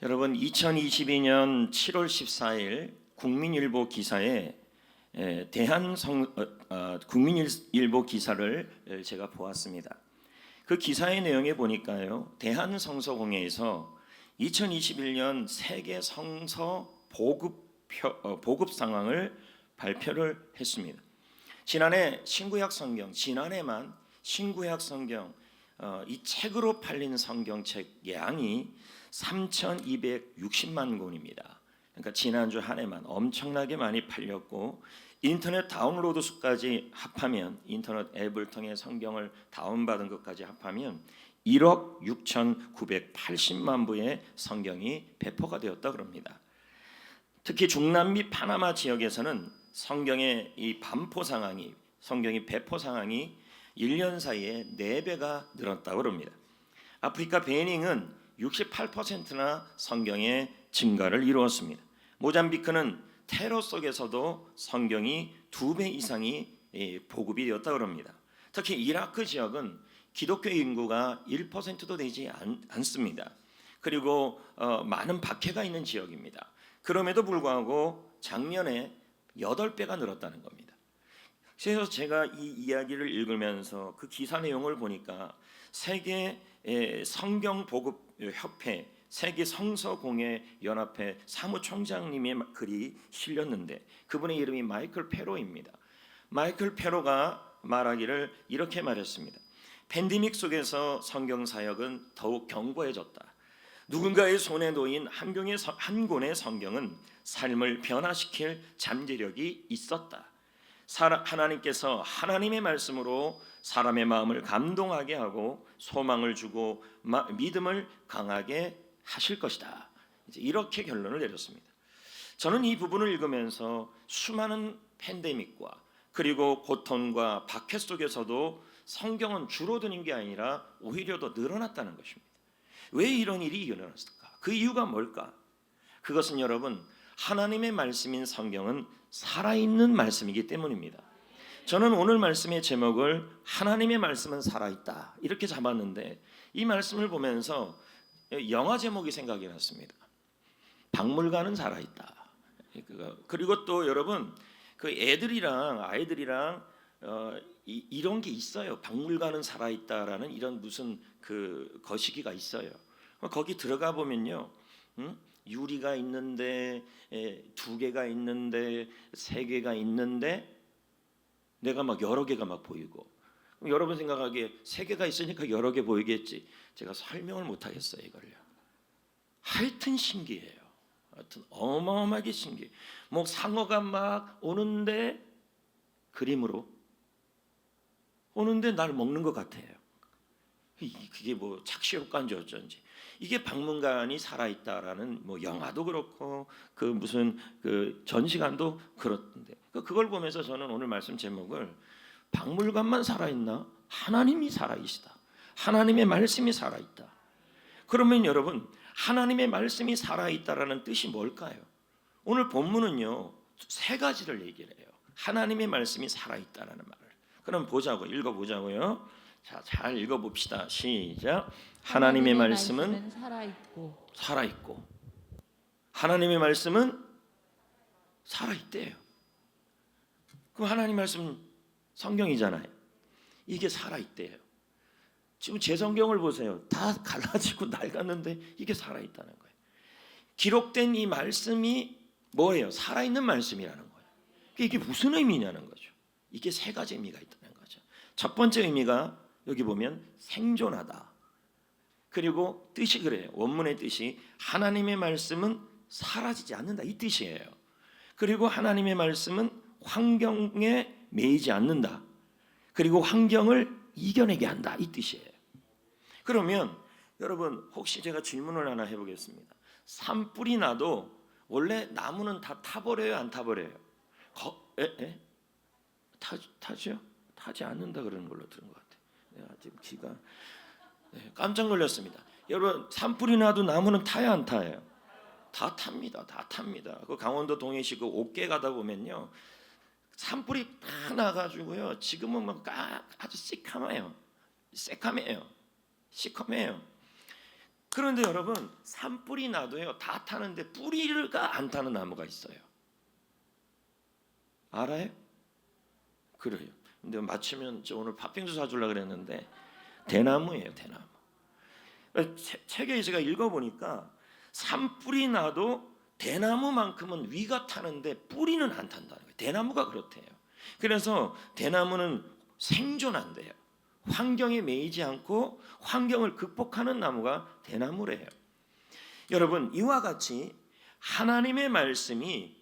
여러분 2022년 7월 14일 국민일보 기사에 국민일보 기사를 제가 보았습니다. 그 기사의 내용에 보니까요, 대한성서공회에서 2021년 세계 성서 보급 상황을 발표를 했습니다. 지난해 신구약 성경, 이 책으로 팔린 성경책 양이 3,260만 권입니다. 그러니까 지난주 한 해만 엄청나게 많이 팔렸고, 인터넷 다운로드 수까지 합하면, 인터넷 앱을 통해 성경을 다운받은 것까지 합하면 1억 6,980만 부의 성경이 배포가 되었다 그럽니다. 특히 중남미 파나마 지역에서는 성경의 이 성경이 배포 상황이 1년 사이에 4배가 늘었다고 합니다. 아프리카 베닝은 68%나 성경의 증가를 이루었습니다. 모잠비크는 테러 속에서도 성경이 2배 이상이 보급이 되었다고 합니다. 특히 이라크 지역은 기독교 인구가 1%도 되지 않습니다. 그리고 많은 박해가 있는 지역입니다. 그럼에도 불구하고 작년에 8배가 늘었다는 겁니다. 그래서 제가 이 이야기를 읽으면서 그 기사 내용을 보니까 세계 성경 보급 협회, 세계 성서공회 연합회 사무총장님의 글이 실렸는데, 그분의 이름이 마이클 페로입니다. 마이클 페로가 말하기를 이렇게 말했습니다. 팬데믹 속에서 성경 사역은 더욱 견고해졌다. 누군가의 손에 놓인 한 권의 성경은 삶을 변화시킬 잠재력이 있었다. 하나님께서 하나님의 말씀으로 사람의 마음을 감동하게 하고 소망을 주고 믿음을 강하게 하실 것이다. 이렇게 결론을 내렸습니다. 저는 이 부분을 읽으면서 수많은 팬데믹과 그리고 고통과 박해 속에서도 성경은 줄어드는 게 아니라 오히려 더 늘어났다는 것입니다. 왜 이런 일이 일어났을까? 그 이유가 뭘까? 그것은 여러분, 하나님의 말씀인 성경은 살아있는 말씀이기 때문입니다. 저는 오늘 말씀의 제목을 하나님의 말씀은 살아있다 이렇게 잡았는데, 이 말씀을 보면서 영화 제목이 생각이 났습니다. 박물관은 살아있다. 그리고 또 여러분, 그 아이들이랑 이런 게 있어요. 박물관은 살아있다라는 이런 무슨 그 거시기가 있어요. 거기 들어가 보면요, 유리가 있는데 2개가 있는데 3개가 있는데 내가 막 여러 개가 막 보이고, 그럼 여러분 생각하기에 3개가 있으니까 여러 개 보이겠지. 제가 설명을 못 하겠어요 이걸요. 하여튼 신기해요. 하여튼 어마어마하게 신기해. 뭐 상어가 막 오는데 그림으로 오는데 날 먹는 것 같아요. 그게 뭐 착시 효과인지 어쩐지. 이게 박물관이 살아있다라는 뭐 영화도 그렇고 그 무슨 그 전시관도 그렇던데, 그걸 보면서 저는 오늘 말씀 제목을 박물관만 살아있나? 하나님이 살아있다. 하나님의 말씀이 살아있다. 그러면 여러분, 하나님의 말씀이 살아있다라는 뜻이 뭘까요? 오늘 본문은요 3가지를 얘기를 해요. 하나님의 말씀이 살아있다라는 말을. 그럼 읽어보자고요. 자, 잘 읽어봅시다. 시작. 하나님의 말씀은 살아있고 하나님의 말씀은 살아있대요. 그럼 하나님 말씀은 성경이잖아요. 이게 살아있대요. 지금 제 성경을 보세요. 다 갈라지고 낡았는데 이게 살아있다는 거예요. 기록된 이 말씀이 뭐예요? 살아있는 말씀이라는 거예요. 이게 무슨 의미냐는 거죠. 이게 3가지 의미가 있다는 거죠. 첫 번째 의미가 여기 보면 생존하다. 그리고 뜻이 그래요. 원문의 뜻이 하나님의 말씀은 사라지지 않는다, 이 뜻이에요. 그리고 하나님의 말씀은 환경에 매이지 않는다. 그리고 환경을 이겨내게 한다, 이 뜻이에요. 그러면 여러분, 혹시 제가 질문을 하나 해보겠습니다. 산불이 나도 원래 나무는 다 타버려요, 안 타버려요? 타죠? 타지 않는다 그러는 걸로 들은 것 같아요. 내가 지금 귀가 깜짝 놀랐습니다. 여러분, 산불이 나도 나무는 타야 안 타요? 다 탑니다. 다 탑니다. 그 강원도 동해시 그 옥계 가다 보면요, 산불이 다 나가지고요, 지금은 막 아주 시커매요. 그런데 여러분 산불이 나도요 다 타는데 뿌리가 안 타는 나무가 있어요. 알아요? 그래요. 근데 마치면 저 오늘 팥빙수 사주려고 그랬는데 대나무예요, 대나무. 책에 제가 읽어보니까 산불이 나도 대나무만큼은 위가 타는데 뿌리는 안 탄다는 거예요. 대나무가 그렇대요. 그래서 대나무는 생존한대요. 환경에 매이지 않고 환경을 극복하는 나무가 대나무래요. 여러분 이와 같이 하나님의 말씀이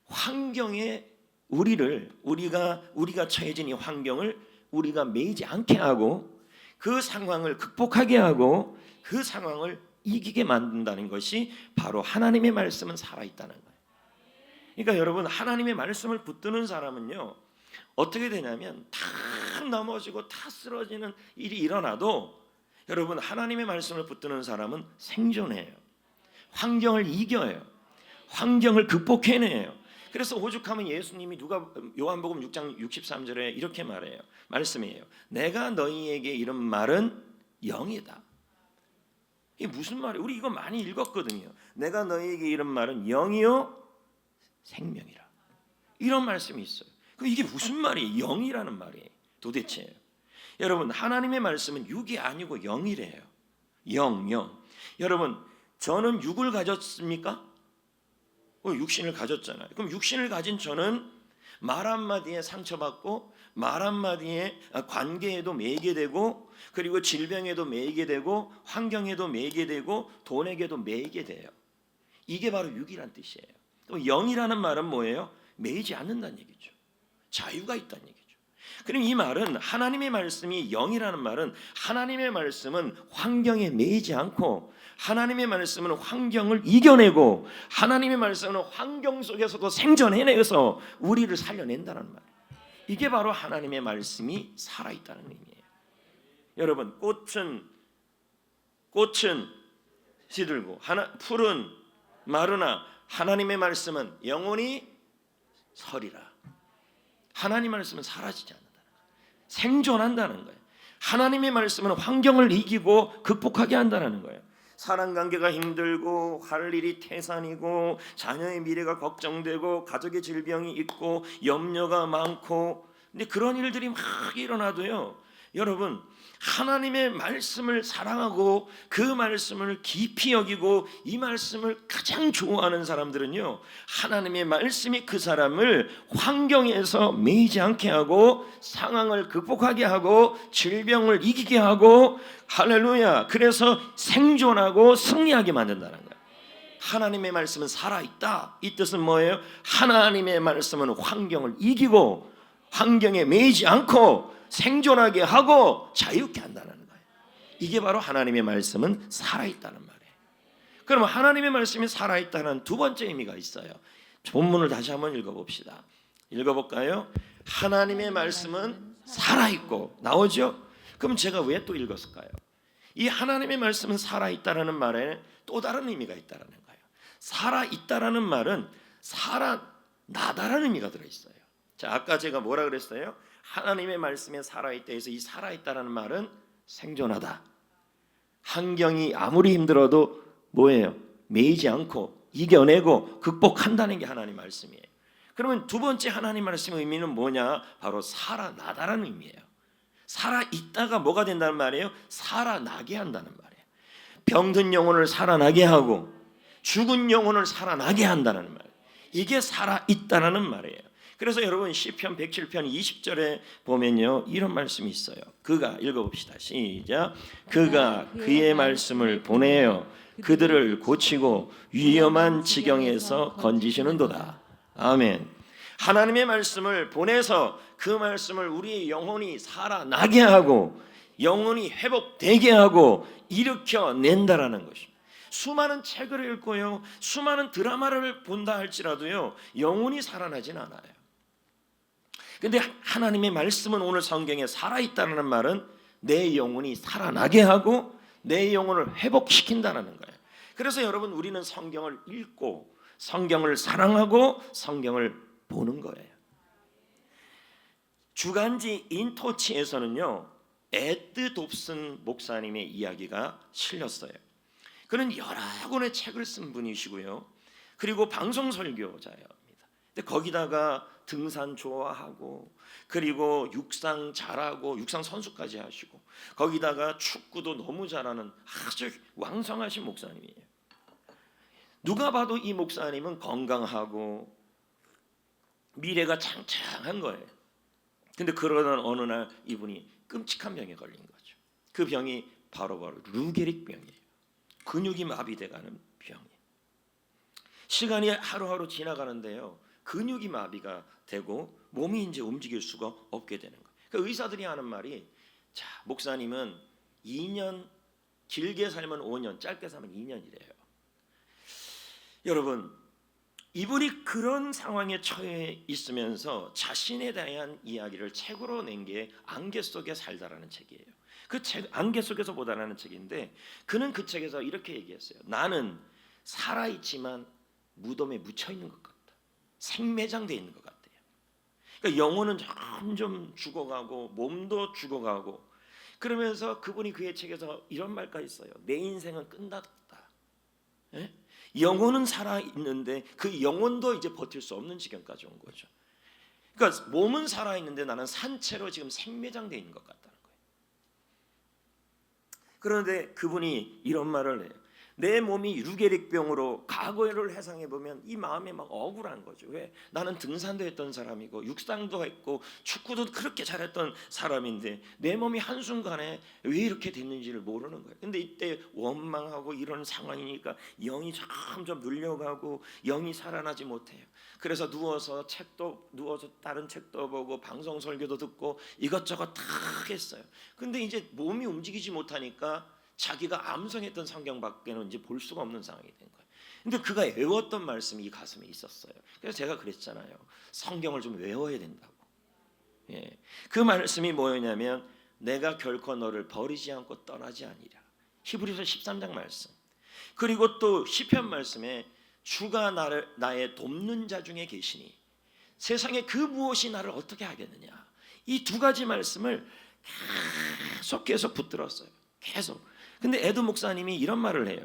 환경에 우리가 처해진 이 환경을 우리가 매이지 않게 하고 그 상황을 극복하게 하고 그 상황을 이기게 만든다는 것이 바로 하나님의 말씀은 살아있다는 거예요. 그러니까 여러분 하나님의 말씀을 붙드는 사람은요 어떻게 되냐면 다 넘어지고 다 쓰러지는 일이 일어나도 여러분 하나님의 말씀을 붙드는 사람은 생존해요. 환경을 이겨요. 환경을 극복해내요. 그래서 오죽하면 예수님이 요한복음 6장 63절에 이렇게 말씀이에요. 내가 너희에게 이런 말은 영이다. 이게 무슨 말이에요? 우리 이거 많이 읽었거든요. 내가 너희에게 이런 말은 영이요 생명이라. 이런 말씀이 있어요. 그럼 이게 무슨 말이에요? 영이라는 말이에요. 도대체 여러분 하나님의 말씀은 육이 아니고 영이래요. 영. 여러분 저는 육을 가졌습니까? 육신을 가졌잖아요. 그럼 육신을 가진 저는 말 한마디에 상처받고 말 한마디에 관계에도 매이게 되고 그리고 질병에도 매이게 되고 환경에도 매이게 되고 돈에게도 매이게 돼요. 이게 바로 육이란 뜻이에요. 또 영이라는 말은 뭐예요? 매이지 않는다는 얘기죠. 자유가 있다는 얘기죠. 그럼 이 말은 하나님의 말씀이 영이라는 말은 하나님의 말씀은 환경에 매이지 않고 하나님의 말씀은 환경을 이겨내고 하나님의 말씀은 환경 속에서도 생존해내서 우리를 살려낸다는 말. 이게 바로 하나님의 말씀이 살아있다는 의미예요. 여러분 꽃은 시들고 풀은 마르나 하나님의 말씀은 영원히 서리라. 하나님의 말씀은 사라지지 않는다는 거예요. 생존한다는 거예요. 하나님의 말씀은 환경을 이기고 극복하게 한다는 거예요. 사랑관계가 힘들고 할 일이 태산이고 자녀의 미래가 걱정되고 가족의 질병이 있고 염려가 많고 근데 그런 일들이 막 일어나도요 여러분 하나님의 말씀을 사랑하고 그 말씀을 깊이 여기고 이 말씀을 가장 좋아하는 사람들은요 하나님의 말씀이 그 사람을 환경에서 매이지 않게 하고 상황을 극복하게 하고 질병을 이기게 하고 할렐루야 그래서 생존하고 승리하게 만든다는 거예요. 하나님의 말씀은 살아있다. 이 뜻은 뭐예요? 하나님의 말씀은 환경을 이기고 환경에 매이지 않고 생존하게 하고 자유케 한다는 거예요. 이게 바로 하나님의 말씀은 살아있다는 말이에요. 그러면 하나님의 말씀이 살아있다는 두 번째 의미가 있어요. 본문을 다시 한번 읽어봅시다. 읽어볼까요? 하나님의 말씀은 살아있고 나오죠? 그럼 제가 왜 또 읽었을까요? 이 하나님의 말씀은 살아있다라는 말에 또 다른 의미가 있다라는 거예요. 살아있다라는 말은 살아나다라는 의미가 들어있어요. 자, 아까 제가 뭐라 그랬어요? 하나님의 말씀에 살아있다 해서 이 살아있다라는 말은 생존하다. 환경이 아무리 힘들어도 뭐예요? 매이지 않고 이겨내고 극복한다는 게 하나님 말씀이에요. 그러면 두 번째 하나님 말씀의 의미는 뭐냐? 바로 살아나다라는 의미예요. 살아있다가 뭐가 된다는 말이에요? 살아나게 한다는 말이에요. 병든 영혼을 살아나게 하고 죽은 영혼을 살아나게 한다는 말이에요. 이게 살아있다라는 말이에요. 그래서 여러분 시편 107편 20절에 보면요 이런 말씀이 있어요. 그가 읽어봅시다. 시작. 그가 그의 말씀을 보내어 그들을 고치고 위험한 지경에서 건지시는도다. 아멘. 하나님의 말씀을 보내서 그 말씀을 우리의 영혼이 살아나게 하고 영혼이 회복되게 하고 일으켜낸다라는 것입니다. 수많은 책을 읽고요 수많은 드라마를 본다 할지라도요 영혼이 살아나진 않아요. 근데 하나님의 말씀은 오늘 성경에 살아있다는 말은 내 영혼이 살아나게 하고 내 영혼을 회복시킨다는 거예요. 그래서 여러분 우리는 성경을 읽고 성경을 사랑하고 성경을 보는 거예요. 주간지 인토치에서는요 에드 돕슨 목사님의 이야기가 실렸어요. 그는 여러 권의 책을 쓴 분이시고요. 그리고 방송 설교자입니다. 근데 거기다가 등산 좋아하고 그리고 육상 잘하고 육상 선수까지 하시고 거기다가 축구도 너무 잘하는 아주 왕성하신 목사님이에요. 누가 봐도 이 목사님은 건강하고 미래가 창창한 거예요. 근데 그러던 어느 날 이분이 끔찍한 병에 걸린 거죠. 그 병이 바로 루게릭 병이에요. 근육이 마비돼가는 병이에요. 시간이 하루하루 지나가는데요, 근육이 마비가 되고 몸이 이제 움직일 수가 없게 되는 거예요. 그 의사들이 하는 말이, 자, 목사님은 2년, 길게 살면 5년, 짧게 살면 2년이래요. 여러분, 이분이 그런 상황에 처해 있으면서 자신에 대한 이야기를 책으로 낸 게 안개 속에 살다라는 책이에요. 그 책, 안개 속에서 보다라는 책인데, 그는 그 책에서 이렇게 얘기했어요. 나는 살아있지만 무덤에 묻혀 있는 것 같다. 생매장돼 있는 것 같아요. 그러니까 영혼은 점점 죽어가고 몸도 죽어가고, 그러면서 그분이 그의 책에서 이런 말까지 써요. 내 인생은 끝났다. 예? 영혼은 살아있는데 그 영혼도 이제 버틸 수 없는 지경까지 온 거죠. 그러니까 몸은 살아있는데 나는 산채로 지금 생매장돼 있는 것 같다는 거예요. 그런데 그분이 이런 말을 해요. 내 몸이 루게릭병으로 과거를 회상해 보면 이 마음이 막 억울한 거죠. 왜? 나는 등산도 했던 사람이고 육상도 했고 축구도 그렇게 잘했던 사람인데 내 몸이 한순간에 왜 이렇게 됐는지를 모르는 거예요. 근데 이때 원망하고 이런 상황이니까 영이 점점 눌려가고 영이 살아나지 못해요. 그래서 누워서 다른 책도 보고 방송 설교도 듣고 이것저것 다 했어요. 근데 이제 몸이 움직이지 못하니까 자기가 암송했던 성경밖에는 이제 볼 수가 없는 상황이 된 거예요. 근데 그가 외웠던 말씀이 이 가슴에 있었어요. 그래서 제가 그랬잖아요. 성경을 좀 외워야 된다고. 예. 그 말씀이 뭐였냐면 내가 결코 너를 버리지 않고 떠나지 아니라. 히브리서 13장 말씀. 그리고 또 시편 말씀에 주가 나의 돕는 자 중에 계시니 세상에 그 무엇이 나를 어떻게 하겠느냐. 이 두 가지 말씀을 계속 붙들었어요. 계속. 근데 에드 목사님이 이런 말을 해요.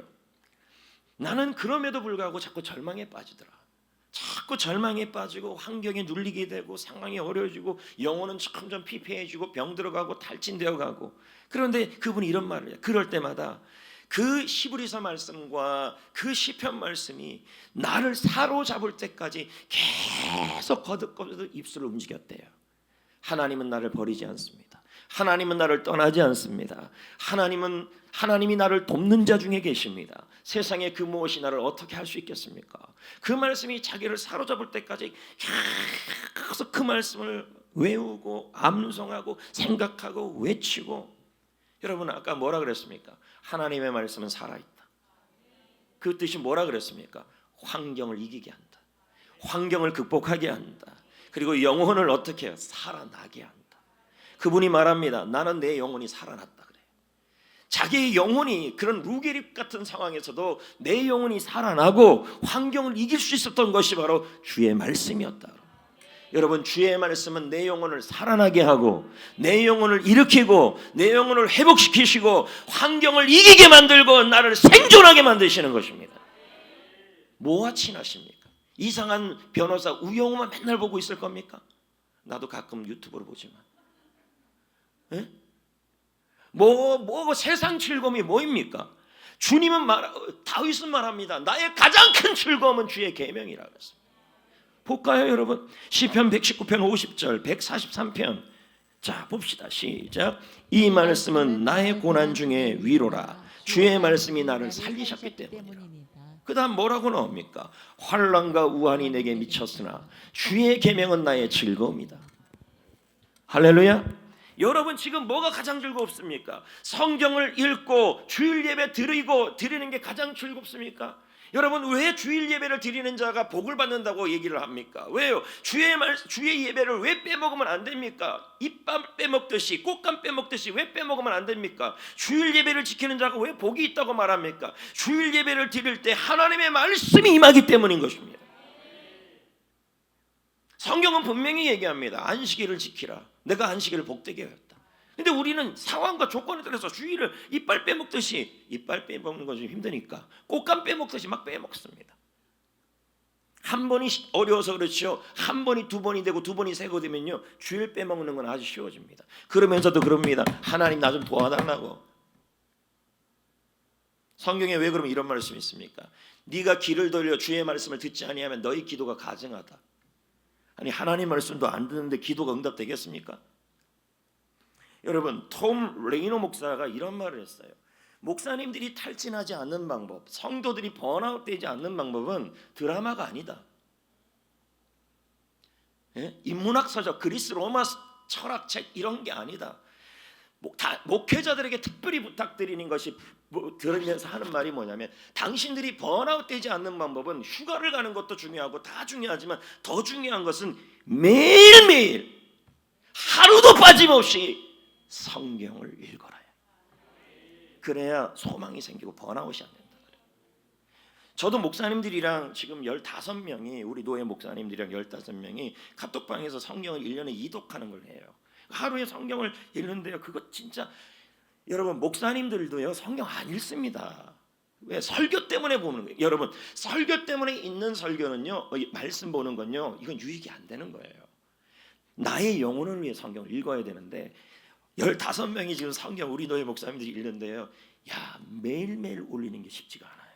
나는 그럼에도 불구하고 자꾸 절망에 빠지더라. 자꾸 절망에 빠지고 환경에 눌리게 되고 상황이 어려워지고 영혼은 점점 피폐해지고 병 들어가고 탈진되어 가고. 그런데 그분이 이런 말을 해요. 그럴 때마다 그 히브리서 말씀과 그 시편 말씀이 나를 사로잡을 때까지 계속 거듭거듭 입술을 움직였대요. 하나님은 나를 버리지 않습니다. 하나님은 나를 떠나지 않습니다. 하나님이 나를 돕는 자 중에 계십니다. 세상에 그 무엇이 나를 어떻게 할 수 있겠습니까? 그 말씀이 자기를 사로잡을 때까지 계속 그 말씀을 외우고 암송하고 생각하고 외치고. 여러분 아까 뭐라 그랬습니까? 하나님의 말씀은 살아있다. 그 뜻이 뭐라 그랬습니까? 환경을 이기게 한다. 환경을 극복하게 한다. 그리고 영혼을 어떻게 해요? 살아나게 한다. 그분이 말합니다. 나는 내 영혼이 살아났다 그래요. 자기의 영혼이 그런 루게릭 같은 상황에서도 내 영혼이 살아나고 환경을 이길 수 있었던 것이 바로 주의 말씀이었다. 여러분 주의 말씀은 내 영혼을 살아나게 하고 내 영혼을 일으키고 내 영혼을 회복시키시고 환경을 이기게 만들고 나를 생존하게 만드시는 것입니다. 뭐와 친하십니까? 이상한 변호사 우영우만 맨날 보고 있을 겁니까? 나도 가끔 유튜브로 보지만 예? 세상 즐거움이 뭐입니까? 주님은 다윗은 말합니다. 나의 가장 큰 즐거움은 주의 계명이라 그랬습니다. 볼까요 여러분? 시편 119편 50절 143편. 자 봅시다. 시작. 이 말씀은 나의 고난 중에 위로라. 주의 말씀이 나를 살리셨기 때문이라. 그 다음 뭐라고 나옵니까? 환난과 우환이 내게 미쳤으나 주의 계명은 나의 즐거움이다. 할렐루야. 여러분 지금 뭐가 가장 즐겁습니까? 성경을 읽고 주일 예배 드리는 게 가장 즐겁습니까? 여러분 왜 주일 예배를 드리는 자가 복을 받는다고 얘기를 합니까? 왜요? 주의 예배를 왜 빼먹으면 안 됩니까? 잎밥 빼먹듯이 꽃감 빼먹듯이 왜 빼먹으면 안 됩니까? 주일 예배를 지키는 자가 왜 복이 있다고 말합니까? 주일 예배를 드릴 때 하나님의 말씀이 임하기 때문인 것입니다. 성경은 분명히 얘기합니다. 안식일을 지키라. 내가 안식일을 복되게 하였다. 근데 우리는 상황과 조건에 따라서 주의를 이빨 빼먹듯이, 이빨 빼먹는 건 좀 힘드니까 꽃감 빼먹듯이 막 빼먹습니다. 한 번이 어려워서 그렇죠. 한 번이 두 번이 되고 두 번이 세고 되면요, 주일 빼먹는 건 아주 쉬워집니다. 그러면서도 그럽니다. 하나님 나 좀 도와달라고. 성경에 왜 그러면 이런 말씀이 있습니까? 네가 귀를 돌려 주의 말씀을 듣지 아니하면 너희 기도가 가증하다. 아니, 하나님 말씀도 안 듣는데 기도가 응답되겠습니까? 여러분, 톰 레이너 목사가 이런 말을 했어요. 목사님들이 탈진하지 않는 방법, 성도들이 번아웃되지 않는 방법은 드라마가 아니다. 예? 인문학 서적, 그리스 로마 철학책 이런 게 아니다. 목회자들에게 특별히 부탁드리는 것이 들으면서 하는 말이 뭐냐면, 당신들이 번아웃되지 않는 방법은 휴가를 가는 것도 중요하고 다 중요하지만 더 중요한 것은 매일매일 하루도 빠짐없이 성경을 읽어라. 그래야 소망이 생기고 번아웃이 안 된다. 저도 목사님들이랑 지금 15명이, 우리 노예 목사님들이랑 15명이 카톡방에서 성경을 1년에 2독하는 걸 해요. 하루에 성경을 읽는데요, 그거 진짜 여러분, 목사님들도요 성경 안 읽습니다. 왜? 설교 때문에 보는 거예요. 여러분, 설교 때문에 있는 설교는요, 말씀 보는 건요, 이건 유익이 안 되는 거예요. 나의 영혼을 위해 성경을 읽어야 되는데 15명이 지금 성경 우리 노예 목사님들이 읽는데요, 야, 매일매일 올리는 게 쉽지가 않아요.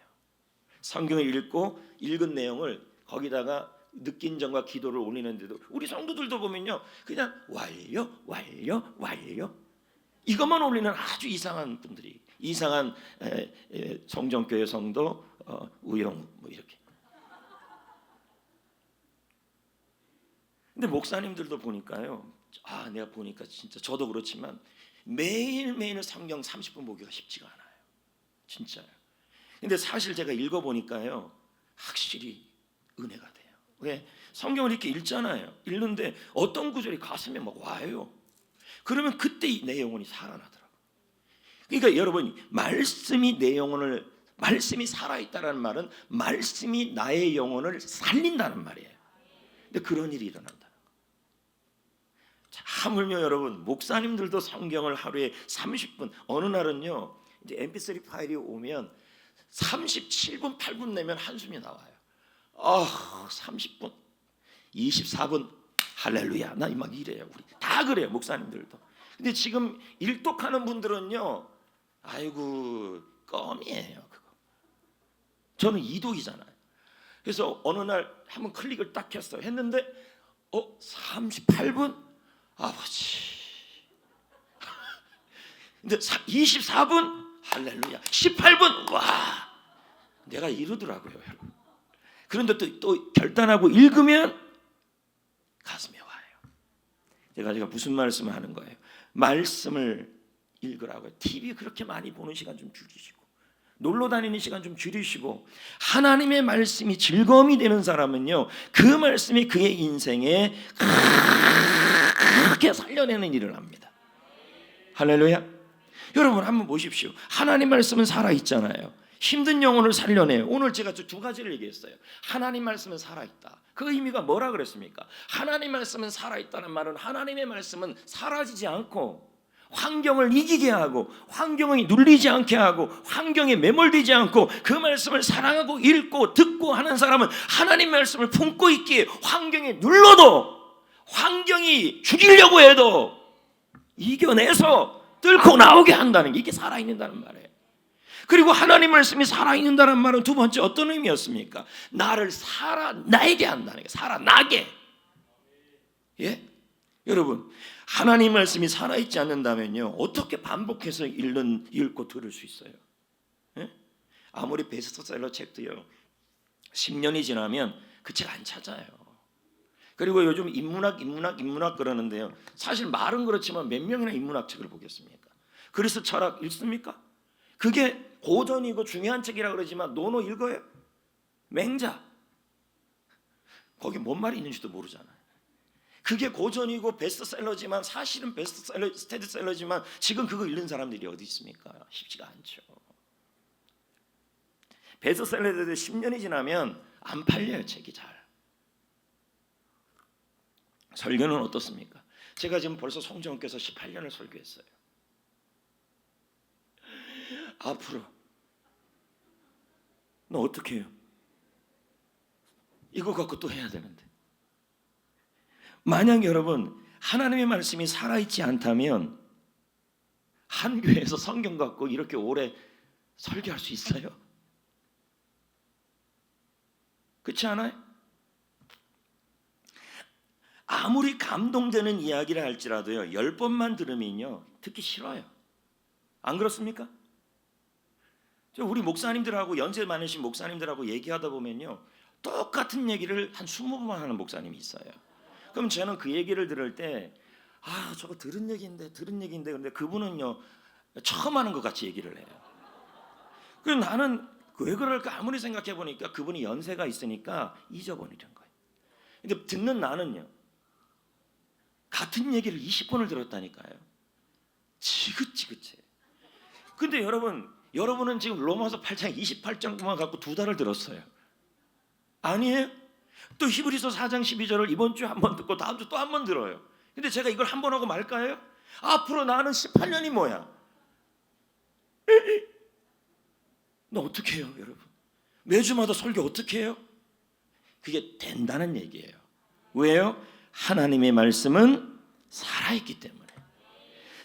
성경을 읽고 읽은 내용을 거기다가 느낀 점과 기도를 올리는데도 우리 성도들도 보면요, 그냥 완료 이것만 올리는 아주 이상한 분들이, 이상한 성정교회 성도, 우영 뭐 이렇게. 근데 목사님들도 보니까요, 내가 보니까 진짜 저도 그렇지만 매일매일 성경 30분 보기가 쉽지가 않아요. 진짜요. 근데 사실 제가 읽어보니까요, 확실히 은혜가 돼요. 왜? 성경을 이렇게 읽잖아요. 읽는데 어떤 구절이 가슴에 막 와요. 그러면 그때 내 영혼이 살아나더라고요. 그러니까 여러분, 말씀이 내 영혼을, 말씀이 살아있다는 말은 말씀이 나의 영혼을 살린다는 말이에요. 근데 그런 일이 일어난다. 하물며 여러분, 목사님들도 성경을 하루에 30분, 어느 날은요 이제 mp3 파일이 오면 37분 8분 내면 한숨이 나와요. 30분 24분 할렐루야, 나 막 이래요. 우리 다 그래요, 목사님들도. 근데 지금 일독하는 분들은요, 아이고 껌이에요 그거. 저는 이독이잖아요. 그래서 어느 날 한번 클릭을 딱 했어요. 했는데 38분 아버지. 근데 24분 할렐루야, 18분 와, 내가 이러더라고요, 여러분. 그런데 또 결단하고 읽으면 가슴에 와요. 제가 무슨 말씀을 하는 거예요? 말씀을 읽으라고요. TV 그렇게 많이 보는 시간 좀 줄이시고, 놀러 다니는 시간 좀 줄이시고, 하나님의 말씀이 즐거움이 되는 사람은요, 그 말씀이 그의 인생에 그렇게 살려내는 일을 합니다. 할렐루야. 여러분 한번 보십시오. 하나님 말씀은 살아있잖아요. 힘든 영혼을 살려내요. 오늘 제가 두 가지를 얘기했어요. 하나님 말씀은 살아있다. 그 의미가 뭐라 그랬습니까? 하나님 말씀은 살아있다는 말은 하나님의 말씀은 사라지지 않고 환경을 이기게 하고, 환경이 눌리지 않게 하고, 환경에 매몰되지 않고 그 말씀을 사랑하고 읽고 듣고 하는 사람은 하나님 말씀을 품고 있기에 환경에 눌러도, 환경이 죽이려고 해도 이겨내서 뚫고 나오게 한다는 게, 이게 살아있는다는 말이에요. 그리고 하나님 말씀이 살아있는다는 말은 두 번째 어떤 의미였습니까? 나를 살아나게 한다는 게, 살아나게. 예? 여러분, 하나님 말씀이 살아있지 않는다면요, 어떻게 반복해서 읽고 들을 수 있어요? 예? 아무리 베스트셀러 책도요 10년이 지나면 그 책 안 찾아요. 그리고 요즘 인문학 그러는데요, 사실 말은 그렇지만 몇 명이나 인문학 책을 보겠습니까? 그리스 철학 읽습니까? 그게 고전이고 중요한 책이라 그러지만 노노 읽어요? 맹자. 거기 뭔 말이 있는지도 모르잖아요. 그게 고전이고 베스트셀러지만, 사실은 베스트셀러, 스테디셀러지만 지금 그거 읽는 사람들이 어디 있습니까? 쉽지가 않죠. 베스트셀러도 10년이 지나면 안 팔려요, 책이 잘. 설교는 어떻습니까? 제가 지금 벌써 송정교에서 18년을 설교했어요. 앞으로 너 어떻게 해요? 이거 갖고 또 해야 되는데, 만약 여러분 하나님의 말씀이 살아있지 않다면 한 교회에서 성경 갖고 이렇게 오래 설교할 수 있어요? 그렇지 않아요? 아무리 감동되는 이야기를 할지라도요 10번만 들으면요 듣기 싫어요. 안 그렇습니까? 우리 목사님들하고 연세 많으신 목사님들하고 얘기하다 보면요 똑같은 얘기를 한 20번 하는 목사님이 있어요. 그럼 저는 그 얘기를 들을 때 저거 들은 얘기인데 근데 그분은요 처음 하는 것 같이 얘기를 해요. 그래서 나는 왜 그럴까 아무리 생각해 보니까 그분이 연세가 있으니까 잊어버리는 거예요. 근데 듣는 나는요 같은 얘기를 20번을 들었다니까요. 지긋지긋해. 근데 여러분은 지금 로마서 8장 28장만 갖고 2달을 들었어요. 아니에요? 또 히브리서 4장 12절을 이번 주에 한 번 듣고 다음 주 또 한 번 들어요. 근데 제가 이걸 한 번 하고 말까요? 앞으로 나는 18년이 뭐야? 너 어떻게 해요, 여러분? 매주마다 설교 어떻게 해요? 그게 된다는 얘기예요. 왜요? 하나님의 말씀은 살아있기 때문에.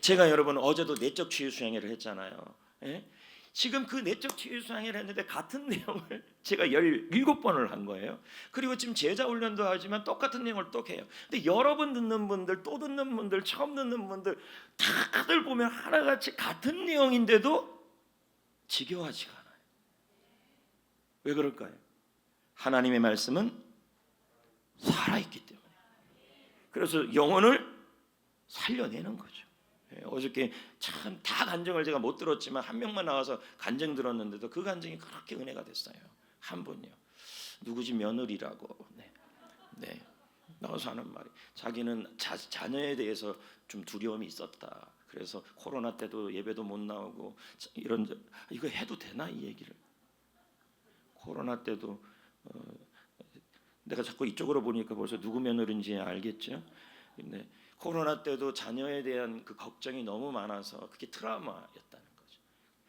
제가 여러분 어제도 내적 치유 수양회를 했잖아요. 예? 지금 그 내적 치유 수양회를 했는데 같은 내용을 제가 17번을 한 거예요. 그리고 지금 제자 훈련도 하지만 똑같은 내용을 또 해요. 근데 여러 번 듣는 분들, 또 듣는 분들, 처음 듣는 분들 다들 보면 하나같이 같은 내용인데도 지겨워하지가 않아요. 왜 그럴까요? 하나님의 말씀은 살아있기 때문에. 그래서 영혼을 살려내는 거죠. 어저께 참 다 간증을 제가 못 들었지만 한 명만 나와서 간증 들었는데도 그 간증이 그렇게 은혜가 됐어요. 한 분이요. 누구 집 며느리라고 네. 나와서 하는 말이 자기는 자녀에 대해서 좀 두려움이 있었다. 그래서 코로나 때도 예배도 못 나오고 이거 해도 되나 이 얘기를? 코로나 때도 내가 자꾸 이쪽으로 보니까 벌써 누구 며느리인지 알겠죠? 근데 코로나 때도 자녀에 대한 그 걱정이 너무 많아서 그게 트라우마였다는 거죠.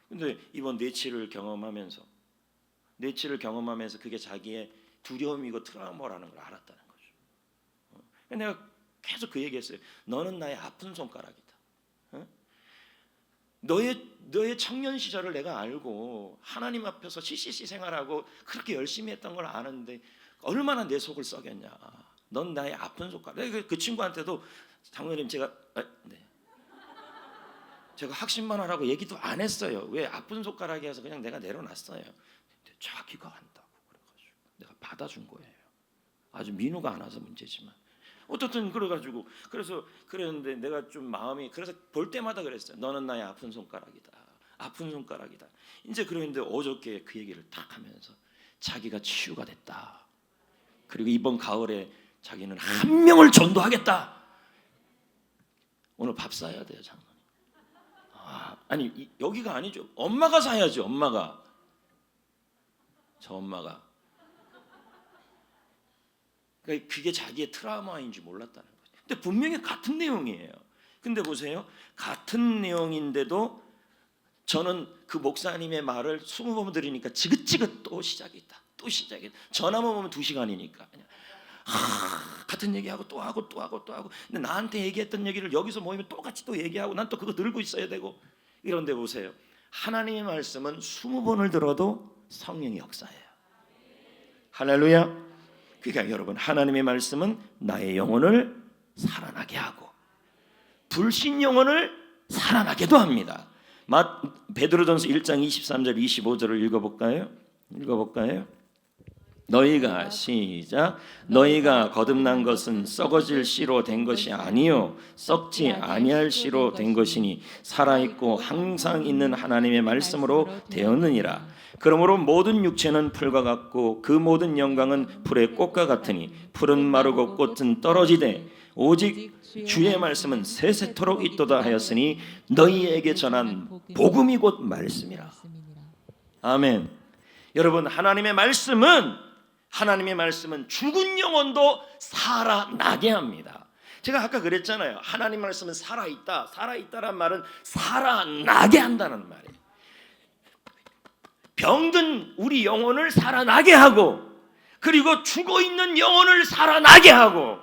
근데 이번 뇌치를 경험하면서 그게 자기의 두려움이고 트라우마라는 걸 알았다는 거죠. 내가 계속 그 얘기했어요. 너는 나의 아픈 손가락이다. 너의 청년 시절을 내가 알고 하나님 앞에서 CCC 생활하고 그렇게 열심히 했던 걸 아는데 얼마나 내 속을 썩였냐. 넌 나의 아픈 손가락. 그 친구한테도 장로님 제가 학식만 하라고 얘기도 안 했어요. 왜 아픈 손가락이 해서 그냥 내가 내려놨어요. 자기가 한다고 그래가지고 내가 받아준 거예요. 아주 민우가 안 와서 문제지만 어떻든 그래가지고 그래서 그랬는데 내가 좀 마음이 그래서 볼 때마다 그랬어요. 너는 나의 아픈 손가락이다. 아픈 손가락이다. 이제 그랬는데 어저께 그 얘기를 딱 하면서 자기가 치유가 됐다. 그리고 이번 가을에 자기는 한 명을 전도하겠다. 오늘 밥 사야 돼요, 장로님. 아니 여기가 아니죠. 엄마가 사야지. 엄마가 저 엄마가 그러니까 그게 자기의 트라우마인지 몰랐다는 거죠. 근데 분명히 같은 내용이에요. 근데 보세요. 같은 내용인데도 저는 그 목사님의 말을 20번 들으니까 지긋지긋 또 시작이다. 또 시작이다. 전화만 보면 2시간이니까 그냥 같은 얘기하고 또 하고 근데 나한테 얘기했던 얘기를 여기서 모이면 똑같이 또 얘기하고 난 또 그거 들고 있어야 되고. 이런데 보세요. 하나님의 말씀은 20번을 들어도 성령이 역사해요. 할렐루야. 그러니까 여러분 하나님의 말씀은 나의 영혼을 살아나게 하고 불신 영혼을 살아나게도 합니다. 베드로전서 1장 23절 25절을 읽어볼까요? 너희가 시작. 너희가 거듭난 것은 썩어질 씨로 된 것이 아니요 썩지 아니할 씨로 된 것이니 살아있고 항상 있는 하나님의 말씀으로 되었느니라. 그러므로 모든 육체는 풀과 같고 그 모든 영광은 풀의 꽃과 같으니 풀은 마르고 꽃은 떨어지되 오직 주의 말씀은 세세토록 있도다 하였으니 너희에게 전한 복음이 곧 말씀이라. 아멘. 여러분 하나님의 말씀은 죽은 영혼도 살아나게 합니다. 제가 아까 그랬잖아요. 하나님 말씀은 살아있다. 살아있다란 말은 살아나게 한다는 말이에요. 병든 우리 영혼을 살아나게 하고, 그리고 죽어있는 영혼을 살아나게 하고,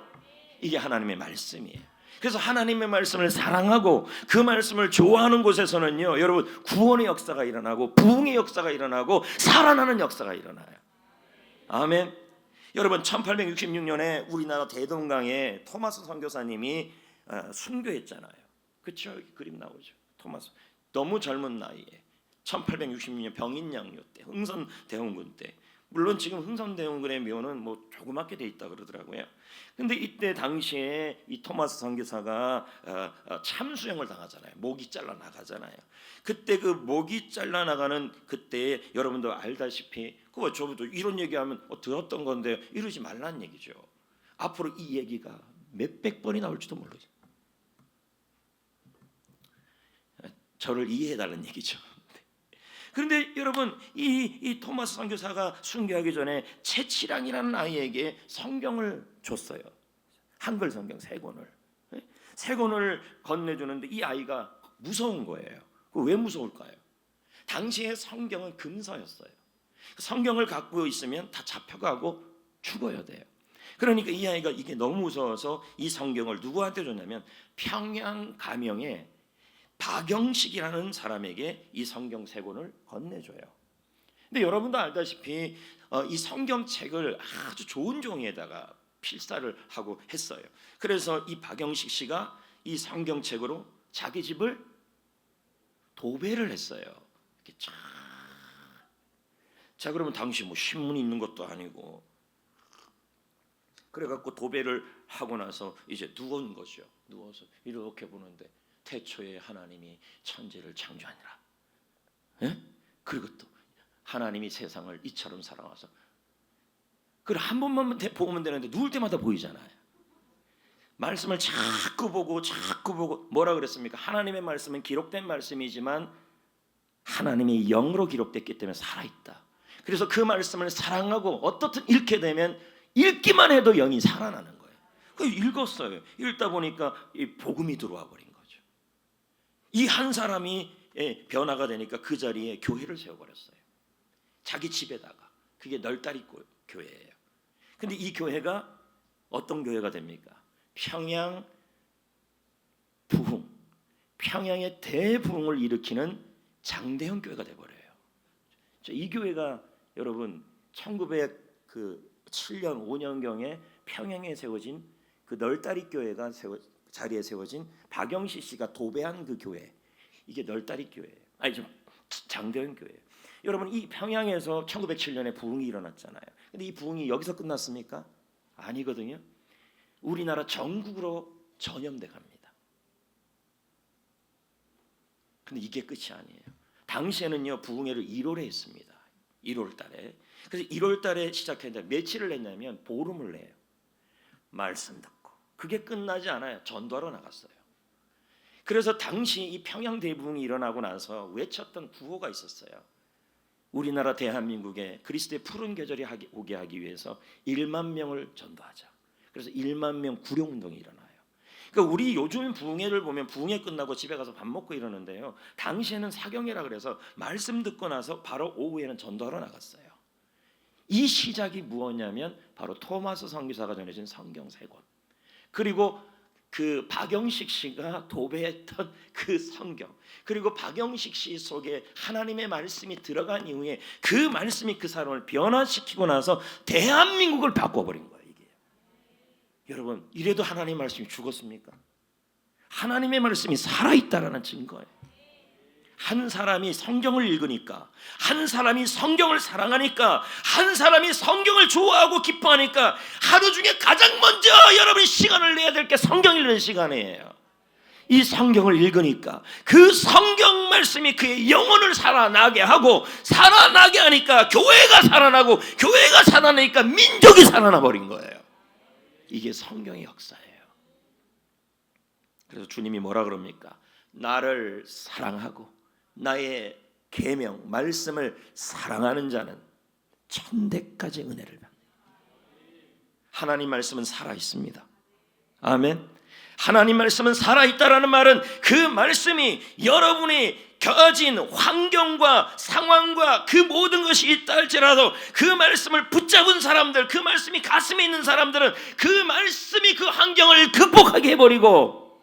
이게 하나님의 말씀이에요. 그래서 하나님의 말씀을 사랑하고 그 말씀을 좋아하는 곳에서는요, 여러분, 구원의 역사가 일어나고 부흥의 역사가 일어나고 살아나는 역사가 일어나요. 아멘. 여러분, 1866년에 우리나라 대동강에 토마스 선교사님이 순교했잖아요. 그렇죠? 그림 나오죠. 토마스 너무 젊은 나이에 1866년 병인양요 때, 흥선대원군 때. 물론 지금 흥선대원군의 묘는 뭐 조그맣게 돼 있다 그러더라고요. 근데 이때 당시에 이 토마스 선교사가 참수형을 당하잖아요. 목이 잘라 나가잖아요. 그때 그 목이 잘라 나가는 그때 여러분도 알다시피, 그거 저도 이런 얘기하면 들었던 건데 이러지 말라는 얘기죠. 앞으로 이 얘기가 몇백 번이 나올지도 모르죠. 저를 이해해달라는 얘기죠. 그런데 여러분, 이 토마스 선교사가 순교하기 전에 채치량이라는 아이에게 성경을 줬어요. 한글 성경 3권을. 3권을 건네주는데 이 아이가 무서운 거예요. 왜 무서울까요? 당시에 성경은 금서였어요. 성경을 갖고 있으면 다 잡혀가고 죽어야 돼요. 그러니까 이 아이가 이게 너무 무서워서 이 성경을 누구한테 줬냐면 평양 가명에 박영식이라는 사람에게 이 성경 3권을 건네줘요. 근데 여러분도 알다시피 이 성경책을 아주 좋은 종이에다가 필사를 하고 했어요. 그래서 이 박영식 씨가 이 성경책으로 자기 집을 도배를 했어요. 이렇게 자, 그러면 당시 뭐 신문이 있는 것도 아니고, 그래갖고 도배를 하고 나서 이제 누운 거죠. 누워서 이렇게 보는데 태초에 하나님이 천지를 창조하니라. 예? 그리고 또 하나님이 세상을 이처럼 사랑하사. 그걸 한 번만 보면 되는데 누울 때마다 보이잖아요. 말씀을 자꾸 보고 뭐라 그랬습니까? 하나님의 말씀은 기록된 말씀이지만 하나님의 영으로 기록됐기 때문에 살아있다. 그래서 그 말씀을 사랑하고 어떻든 읽게 되면 읽기만 해도 영이 살아나는 거예요. 그 읽었어요. 읽다 보니까 이 복음이 들어와 버린 거예요. 이 한 사람이 변화가 되니까 그 자리에 교회를 세워버렸어요. 자기 집에다가. 그게 널다리 교회예요. 근데 이 교회가 어떤 교회가 됩니까? 평양 부흥, 평양의 대부흥을 일으키는 장대형 교회가 돼버려요. 이 교회가 여러분 1907년 5년경에 평양에 세워진 그 널다리 교회가 자리에 세워진 박영식 씨가 도배한 그 교회, 이게 널다리 교회예요. 아니 좀 장대현 교회예요. 여러분, 이 평양에서 1907년에 부흥이 일어났잖아요. 근데 이 부흥이 여기서 끝났습니까? 아니거든요. 우리나라 전국으로 전염돼 갑니다. 근데 이게 끝이 아니에요. 당시에는요, 부흥회를 1월에 했습니다. 1월 달에. 그래서 1월 달에 시작했는데 며칠을 했냐면 보름을 내요. 말씀 듣고. 그게 끝나지 않아요. 전도하러 나갔어요. 그래서 당시 이 평양 대부흥이 일어나고 나서 외쳤던 구호가 있었어요. 우리나라 대한민국에 그리스도의 푸른 계절이 오게 하기 위해서 1만 명을 전도하자. 그래서 1만 명 구령운동이 일어나요. 그러니까 우리 요즘 부흥회를 보면 부흥회 끝나고 집에 가서 밥 먹고 이러는데요. 당시에는 사경회라 그래서 말씀 듣고 나서 바로 오후에는 전도하러 나갔어요. 이 시작이 무엇이냐면 바로 토마스 선교사가 전해진 성경 3권. 그리고 그 박영식 씨가 도배했던 그 성경, 그리고 박영식 씨 속에 하나님의 말씀이 들어간 이후에 그 말씀이 그 사람을 변화시키고 나서 대한민국을 바꿔버린 거예요. 이게 여러분, 이래도 하나님의 말씀이 죽었습니까? 하나님의 말씀이 살아있다라는 증거예요. 한 사람이 성경을 읽으니까, 한 사람이 성경을 사랑하니까, 한 사람이 성경을 좋아하고 기뻐하니까 하루 중에 가장 먼저 여러분이 시간을 내야 될 게 성경 읽는 시간이에요. 이 성경을 읽으니까 그 성경 말씀이 그의 영혼을 살아나게 하고, 살아나게 하니까 교회가 살아나고, 교회가 살아나니까 민족이 살아나 버린 거예요. 이게 성경의 역사예요. 그래서 주님이 뭐라 그럽니까? 나를 사랑하고 나의 계명 말씀을 사랑하는 자는 천대까지 은혜를 받는다. 하나님 말씀은 살아 있습니다. 아멘. 하나님 말씀은 살아있다라는 말은 그 말씀이 여러분이 가진 환경과 상황과 그 모든 것이 있다 할지라도 그 말씀을 붙잡은 사람들, 그 말씀이 가슴에 있는 사람들은 그 말씀이 그 환경을 극복하게 해버리고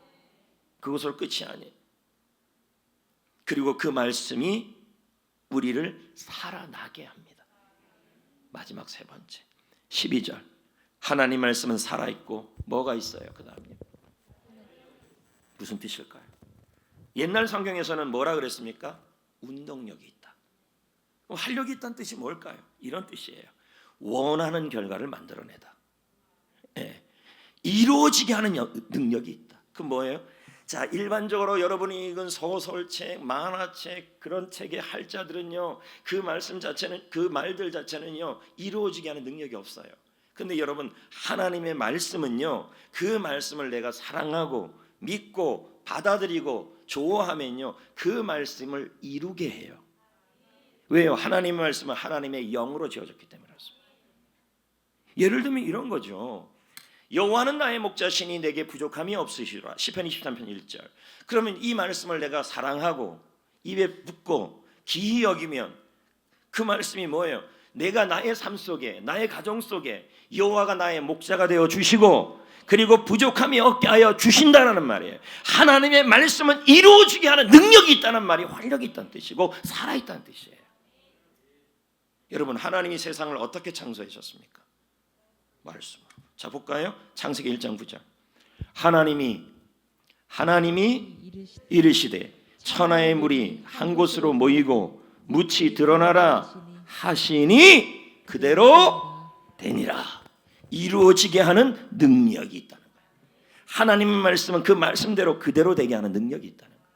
그것으로 끝이 아니에요. 그리고 그 말씀이 우리를 살아나게 합니다. 마지막 세 번째 12절, 하나님 말씀은 살아있고 뭐가 있어요? 그 다음에 무슨 뜻일까요? 옛날 성경에서는 뭐라 그랬습니까? 운동력이 있다. 활력이 있다는 뜻이 뭘까요? 이런 뜻이에요. 원하는 결과를 만들어내다. 예. 이루어지게 하는 능력이 있다. 그 뭐예요? 자, 일반적으로 여러분이 읽은 소설책, 만화책, 그런 책의 할자들은요, 그 말씀 자체는, 그 말들 자체는요, 이루어지게 하는 능력이 없어요. 근데 여러분, 하나님의 말씀은요, 그 말씀을 내가 사랑하고 믿고 받아들이고 좋아하면요, 그 말씀을 이루게 해요. 왜요? 하나님의 말씀은 하나님의 영으로 지어졌기 때문에 그렇습니다. 예를 들면 이런 거죠. 여호와는 나의 목자시니 내게 부족함이 없으시리라. 시편 23편 1절. 그러면 이 말씀을 내가 사랑하고 입에 붙고 기히 여기면 그 말씀이 뭐예요? 내가 나의 삶 속에, 나의 가정 속에 여호와가 나의 목자가 되어 주시고 그리고 부족함이 없게 하여 주신다라는 말이에요. 하나님의 말씀은 이루어지게 하는 능력이 있다는 말이 활력이 있다는 뜻이고 살아있다는 뜻이에요. 여러분, 하나님이 세상을 어떻게 창조하셨습니까? 말씀으로. 자, 볼까요? 창세기 1장 9절. 하나님이 이르시되 천하의 물이 한 곳으로 모이고 묻이 드러나라 하시니 그대로 되니라. 이루어지게 하는 능력이 있다는 거예요. 하나님의 말씀은 그 말씀대로 그대로 되게 하는 능력이 있다는 거예요.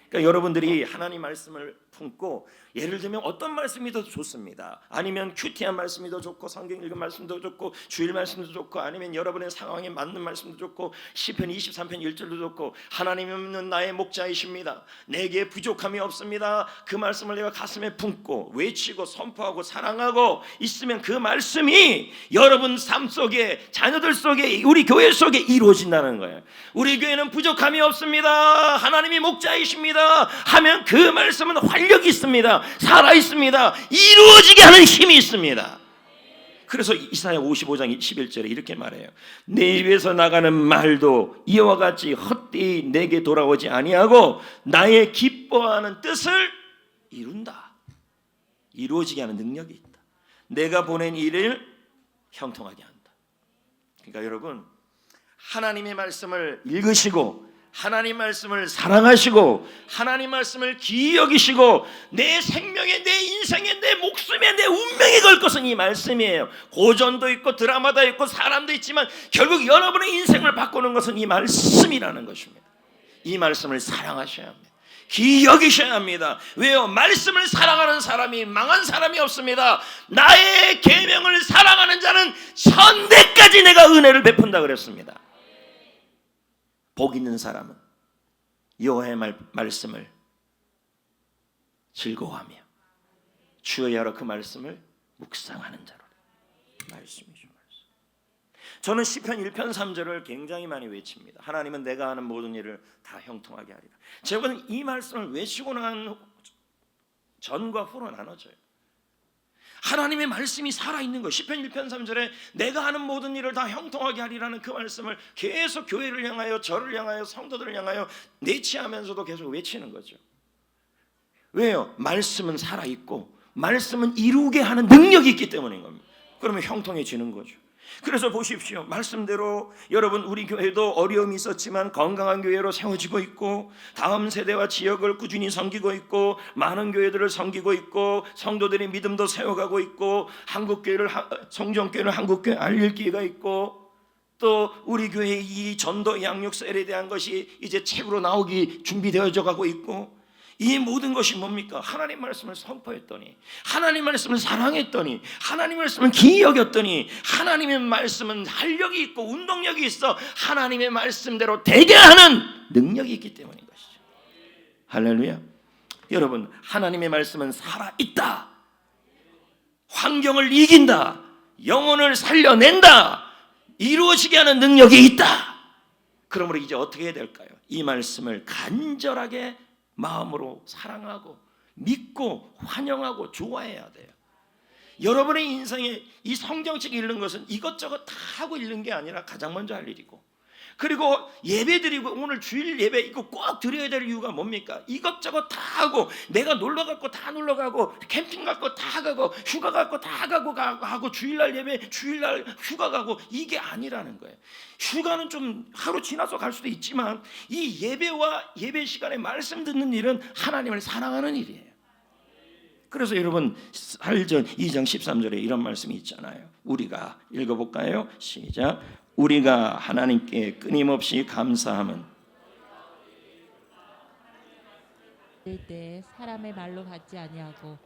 그러니까 여러분들이 하나님 말씀을 품고, 예를 들면 어떤 말씀이 더 좋습니다. 아니면 큐티한 말씀이 더 좋고 성경 읽은 말씀도 좋고 주일 말씀도 좋고 아니면 여러분의 상황에 맞는 말씀도 좋고 시편 23편 1절도 좋고 하나님은 나의 목자이십니다. 내게 부족함이 없습니다. 그 말씀을 내가 가슴에 품고 외치고 선포하고 사랑하고 있으면 그 말씀이 여러분 삶 속에, 자녀들 속에, 우리 교회 속에 이루어진다는 거예요. 우리 교회는 부족함이 없습니다. 하나님이 목자이십니다 하면 그 말씀은 활력이 있습니다. 살아있습니다. 이루어지게 하는 힘이 있습니다. 그래서 이사야 55장 11절에 이렇게 말해요. 내 입에서 나가는 말도 이와 같이 헛되이 내게 돌아오지 아니하고 나의 기뻐하는 뜻을 이룬다. 이루어지게 하는 능력이 있다. 내가 보낸 일을 형통하게 한다. 그러니까 여러분, 하나님의 말씀을 읽으시고 하나님 말씀을 사랑하시고 하나님 말씀을 귀히 여기시고 내 생명에, 내 인생에, 내 목숨에, 내 운명에 걸 것은 이 말씀이에요. 고전도 있고 드라마도 있고 사람도 있지만 결국 여러분의 인생을 바꾸는 것은 이 말씀이라는 것입니다. 이 말씀을 사랑하셔야 합니다. 귀히 여기셔야 합니다. 왜요? 말씀을 사랑하는 사람이 망한 사람이 없습니다. 나의 계명을 사랑하는 자는 천대까지 내가 은혜를 베푼다 그랬습니다. 복 있는 사람은 여호와의 말씀을 즐거워하며 주의 여러 그 말씀을 묵상하는 자로. 말씀이죠, 말씀. 저는 시편 1편 3절을 굉장히 많이 외칩니다. 하나님은 내가 하는 모든 일을 다 형통하게 하리라. 저는 이 말씀을 외치고 난 전과 후로 나눠져요. 하나님의 말씀이 살아있는 것. 시편 1편 3절에 내가 하는 모든 일을 다 형통하게 하리라는 그 말씀을 계속 교회를 향하여, 저를 향하여, 성도들을 향하여 내치하면서도 계속 외치는 거죠. 왜요? 말씀은 살아있고 말씀은 이루게 하는 능력이 있기 때문인 겁니다. 그러면 형통해지는 거죠. 그래서 보십시오. 말씀대로 여러분, 우리 교회도 어려움이 있었지만 건강한 교회로 세워지고 있고 다음 세대와 지역을 꾸준히 섬기고 있고 많은 교회들을 섬기고 있고 성도들의 믿음도 세워가고 있고 한국교회를, 성전교회를 한국교회 알릴 기회가 있고 또 우리 교회의 이 전도 양육셀에 대한 것이 이제 책으로 나오기 준비되어져 가고 있고, 이 모든 것이 뭡니까? 하나님 말씀을 선포했더니, 하나님 말씀을 사랑했더니, 하나님 말씀을 귀히 여겼더니, 하나님의 말씀은 활력이 있고 운동력이 있어 하나님의 말씀대로 되게 하는 능력이 있기 때문인 것이죠. 할렐루야. 여러분, 하나님의 말씀은 살아있다. 환경을 이긴다. 영혼을 살려낸다. 이루어지게 하는 능력이 있다. 그러므로 이제 어떻게 해야 될까요? 이 말씀을 간절하게 마음으로 사랑하고 믿고 환영하고 좋아해야 돼요. 여러분의 인생에 이 성경책 읽는 것은 이것저것 다 하고 읽는 게 아니라 가장 먼저 할 일이고, 그리고 예배 드리고 오늘 주일 예배 이거 꼭 드려야 될 이유가 뭡니까? 이것저것 다 하고 내가 놀러 갔고 다 놀러 가고 캠핑 갔고 다 가고 휴가 갔고 다 가고 하고 주일날 예배 주일날 휴가 가고 이게 아니라는 거예요. 휴가는 좀 하루 지나서 갈 수도 있지만 이 예배와 예배 시간에 말씀 듣는 일은 하나님을 사랑하는 일이에요. 그래서 여러분 사일전 2장 13절에 이런 말씀이 있잖아요. 우리가 읽어볼까요? 시작. 우리가 하나님께 끊임없이 감사함은 때 사람의 말로 받지 아니하고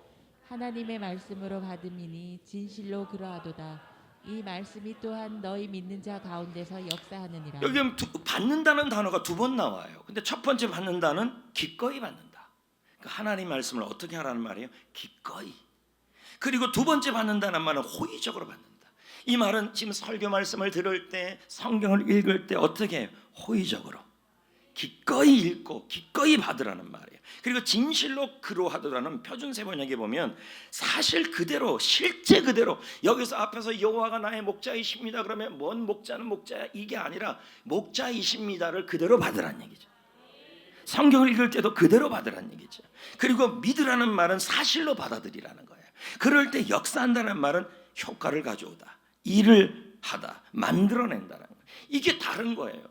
하나님의 말씀으로 받음이니 진실로 그러하도다. 이 말씀이 또한 너희 믿는 자 가운데서 역사하느니라. 여기 받는다는 단어가 두 번 나와요. 근데 첫 번째 받는다는 기꺼이 받는다. 그러니까 하나님 말씀을 어떻게 하라는 말이에요? 기꺼이. 그리고 두 번째 받는다는 말은 호의적으로 받는다. 이 말은 지금 설교 말씀을 들을 때 성경을 읽을 때 어떻게 해요? 호의적으로 기꺼이 읽고 기꺼이 받으라는 말이에요. 그리고 진실로 그러하더라는 표준세 번역에 보면 사실 그대로 실제 그대로, 여기서 앞에서 여호와가 나의 목자이십니다 그러면 뭔 목자는 목자야 이게 아니라 목자이십니다를 그대로 받으라는 얘기죠. 성경을 읽을 때도 그대로 받으라는 얘기죠. 그리고 믿으라는 말은 사실로 받아들이라는 거예요. 그럴 때 역사한다는 말은 효과를 가져오다, 일을 하다, 만들어낸다는 거예요. 이게 다른 거예요.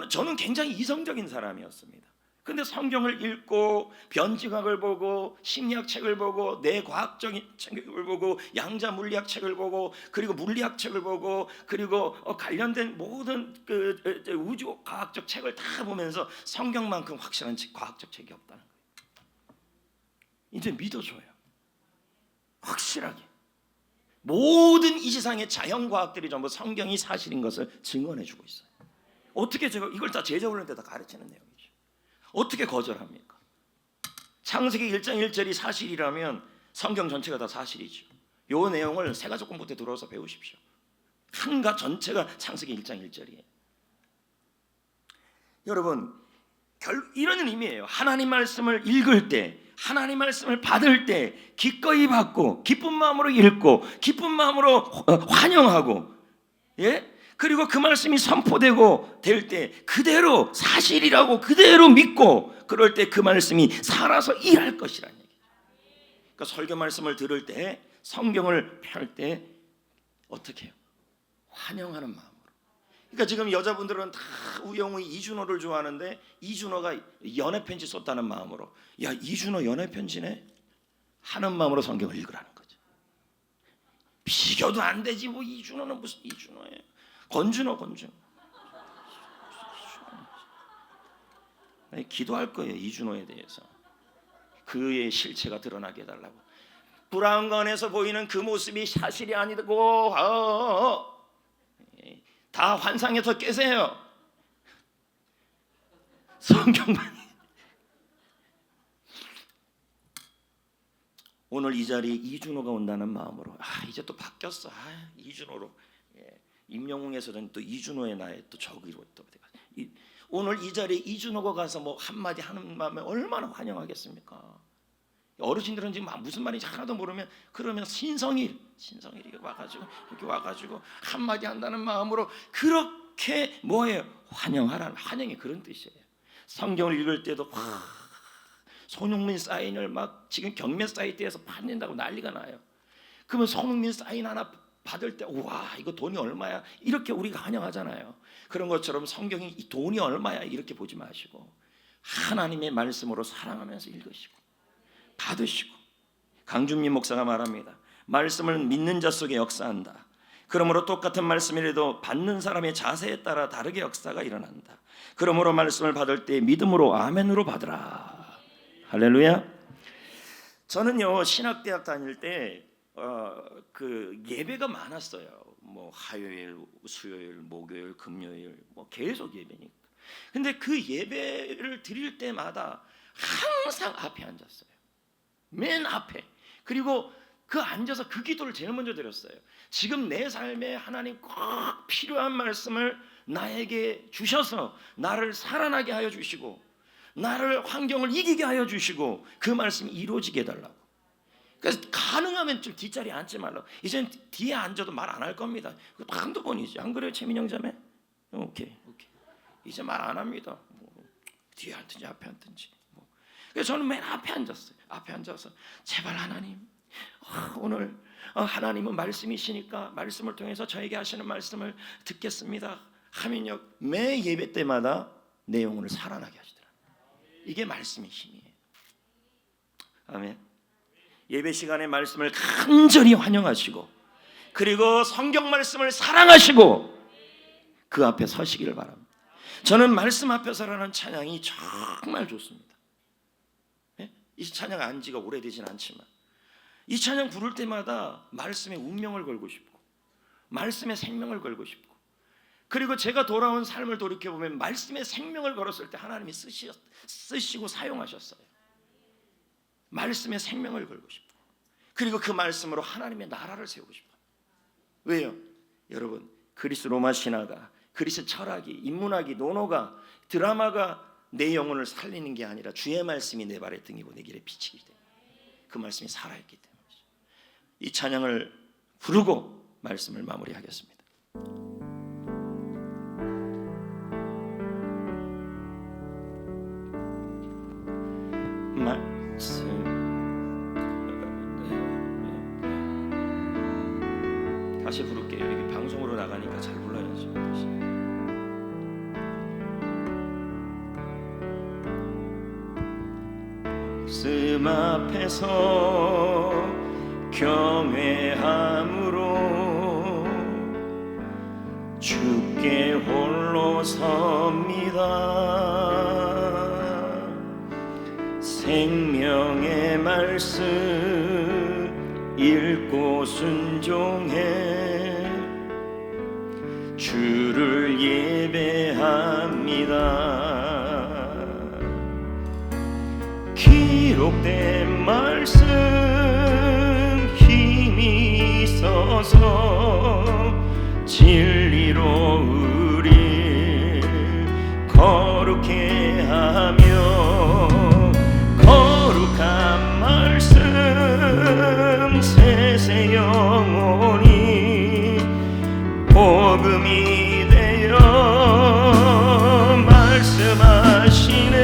저는 굉장히 이성적인 사람이었습니다. 근데 성경을 읽고 변증학을 보고 심리학 책을 보고 뇌과학적인 책을 보고 양자 물리학 책을 보고 그리고 물리학 책을 보고 그리고 관련된 모든 그 우주 과학적 책을 다 보면서 성경만큼 확실한 과학적 책이 없다는 거예요. 이제 믿어줘요. 확실하게 모든 이 세상의 자연과학들이 전부 성경이 사실인 것을 증언해주고 있어요. 어떻게 제가 이걸 다 제자훈련때 다 가르치는 내용이죠. 어떻게 거절합니까? 창세기 1장 1절이 사실이라면 성경 전체가 다 사실이죠. 이 내용을 세가족공부 때 들어와서 배우십시오. 한가 전체가 창세기 1장 1절이에요. 여러분 이런 의미예요. 하나님 말씀을 읽을 때, 하나님 말씀을 받을 때 기꺼이 받고 기쁜 마음으로 읽고 기쁜 마음으로 환영하고, 예? 그리고 그 말씀이 선포되고 될 때 그대로 사실이라고 그대로 믿고, 그럴 때 그 말씀이 살아서 일할 것이라는 얘기죠. 그러니까 설교 말씀을 들을 때, 성경을 펼 때 어떻게 해요? 환영하는 마음으로. 그러니까 지금 여자분들은 다 우영우의 이준호를 좋아하는데 이준호가 연애 편지 썼다는 마음으로, 야 이준호 연애 편지네 하는 마음으로 성경을 읽으라는 거죠. 비교도 안 되지 뭐 이준호는 무슨 이준호예요. 권준호. 기도할 거예요. 이준호에 대해서 그의 실체가 드러나게 해달라고. 브라운관에서 보이는 그 모습이 사실이 아니고 다 환상에서 깨세요. 성경만. 오늘 이 자리에 이준호가 온다는 마음으로, 이제 또 바뀌었어. 이준호로. 임영웅에서는 또 이준호의 나의 또 적이로 또 오늘 이 자리에 이준호가 가서 뭐 한마디 하는 마음에 얼마나 환영하겠습니까? 어르신들은 지금 무슨 말인지 하나도 모르면 그러면 신성일 이렇게 와가지고 한마디 한다는 마음으로 그렇게 뭐예요? 환영하라는, 환영이 그런 뜻이에요. 성경을 읽을 때도 손흥민 사인을 막 지금 경매 사이트에서 판는다고 난리가 나요. 그러면 손흥민 사인 하나 받을 때 우와 이거 돈이 얼마야 이렇게 우리가 환영하잖아요. 그런 것처럼 성경이 이 돈이 얼마야 이렇게 보지 마시고 하나님의 말씀으로 사랑하면서 읽으시고 받으시고. 강준민 목사가 말합니다. 말씀을 믿는 자 속에 역사한다. 그러므로 똑같은 말씀이라도 받는 사람의 자세에 따라 다르게 역사가 일어난다. 그러므로 말씀을 받을 때 믿음으로 아멘으로 받으라. 할렐루야. 저는요 신학대학 다닐 때 그 예배가 많았어요. 뭐 화요일, 수요일, 목요일, 금요일 뭐 계속 예배니까. 근데 그 예배를 드릴 때마다 항상 앞에 앉았어요. 맨 앞에. 그리고 그 앉아서 그 기도를 제일 먼저 드렸어요. 지금 내 삶에 하나님 꼭 필요한 말씀을 나에게 주셔서 나를 살아나게 하여 주시고 나를 환경을 이기게 하여 주시고 그 말씀이 이루어지게 해달라고. 그래서 가능하면 좀 뒷자리에 앉지 말라고. 이젠 뒤에 앉아도 말 안 할 겁니다. 한두 번이지. 안 그래요, 최민영 자매? 오케이. 이제 말 안 합니다. 뒤에 앉든지 앞에 앉든지. 그래서 저는 맨 앞에 앉았어요. 앞에 앉아서 제발 하나님, 오늘 하나님은 말씀이시니까 말씀을 통해서 저에게 하시는 말씀을 듣겠습니다 하면요, 매 예배 때마다 내 영혼을 살아나게 하시더라고요. 이게 말씀의 힘이에요. 아멘. 예배 시간에 말씀을 간절히 환영하시고 그리고 성경 말씀을 사랑하시고 그 앞에 서시기를 바랍니다. 저는 말씀 앞에서라는 찬양이 정말 좋습니다. 이 찬양 안 지가 오래되진 않지만 이 찬양 부를 때마다 말씀의 운명을 걸고 싶고 말씀의 생명을 걸고 싶고 그리고 제가 돌아온 삶을 돌이켜보면 말씀의 생명을 걸었을 때 하나님이 쓰시고 사용하셨어요. 말씀의 생명을 걸고 싶고 그리고 그 말씀으로 하나님의 나라를 세우고 싶어요. 왜요? 여러분, 그리스 로마 신화가 그리스 철학이 인문학이 논어가 드라마가 내 영혼을 살리는 게 아니라 주의 말씀이 내 발의 등이고 내 길에 빛이기 때문에 그 말씀이 살아있기 때문이죠. 이 찬양을 부르고 말씀을 마무리하겠습니다. 말씀 다시 부를게요. 이게 방송으로 나가니까 잘 불러야죠. 다시. 말씀 앞에서 경외함으로 주께 홀로 섭니다. 생명의 말씀 읽고 순종해 주를 예배합니다. 기록된 말씀 힘이 있어서 진리로 우리 거룩해 하며 거룩한 말씀 세세 영원히 복음이 되어 말씀하시네.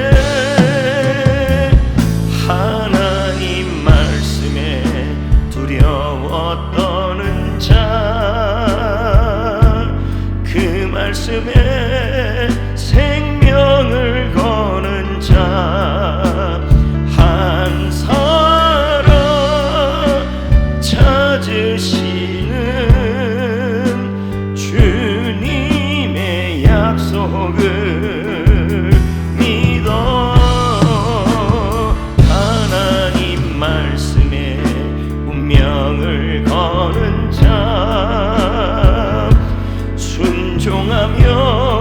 하나님 말씀에 두려워 떠는 자 그 말씀에 생명을 거는 자 한 사람 찾으시는 주님의 약속을 믿어 하나님 말씀에 운명을 거는 자 순종하며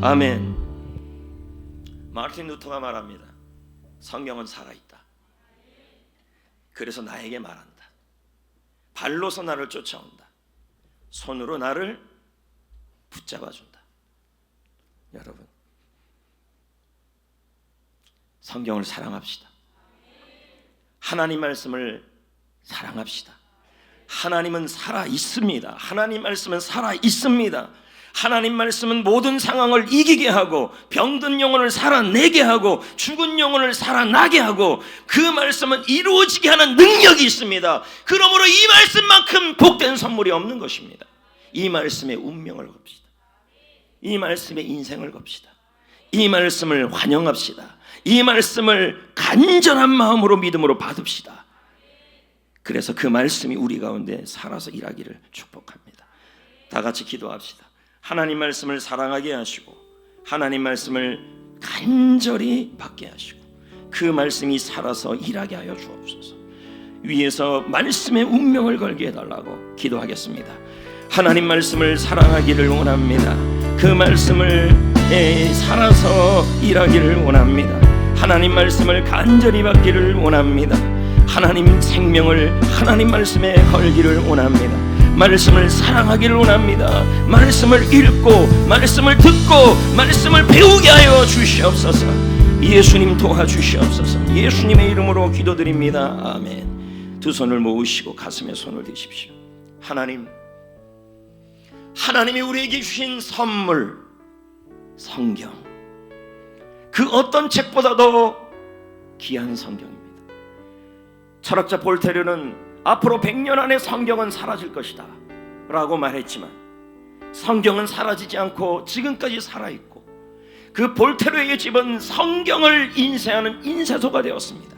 아멘. 마르틴 루터가 말합니다. 성경은 살아있다. 그래서 나에게 말한다. 발로서 나를 쫓아온다. 손으로 나를 붙잡아준다. 여러분, 성경을 사랑합시다. 하나님 말씀을 사랑합시다. 하나님은 살아 있습니다. 하나님 말씀은 살아 있습니다. 하나님 말씀은 모든 상황을 이기게 하고 병든 영혼을 살아내게 하고 죽은 영혼을 살아나게 하고 그 말씀은 이루어지게 하는 능력이 있습니다. 그러므로 이 말씀만큼 복된 선물이 없는 것입니다. 이 말씀의 운명을 겁시다. 이 말씀의 인생을 겁시다. 이 말씀을 환영합시다. 이 말씀을 간절한 마음으로 믿음으로 받읍시다. 그래서 그 말씀이 우리 가운데 살아서 일하기를 축복합니다. 다 같이 기도합시다. 하나님 말씀을 사랑하게 하시고 하나님 말씀을 간절히 받게 하시고 그 말씀이 살아서 일하게 하여 주옵소서. 위에서 말씀의 운명을 걸게 해달라고 기도하겠습니다. 하나님 말씀을 사랑하기를 원합니다. 그 말씀을 살아서 일하기를 원합니다. 하나님 말씀을 간절히 받기를 원합니다. 하나님 생명을 하나님 말씀에 걸기를 원합니다. 말씀을 사랑하기를 원합니다. 말씀을 읽고 말씀을 듣고 말씀을 배우게 하여 주시옵소서. 예수님 도와주시옵소서. 예수님의 이름으로 기도드립니다. 아멘. 두 손을 모으시고 가슴에 손을 대십시오. 하나님이 우리에게 주신 선물 성경, 그 어떤 책보다도 귀한 성경입니다. 철학자 볼테르는 앞으로 100년 안에 성경은 사라질 것이다 라고 말했지만 성경은 사라지지 않고 지금까지 살아있고 그 볼테르의 집은 성경을 인쇄하는 인쇄소가 되었습니다.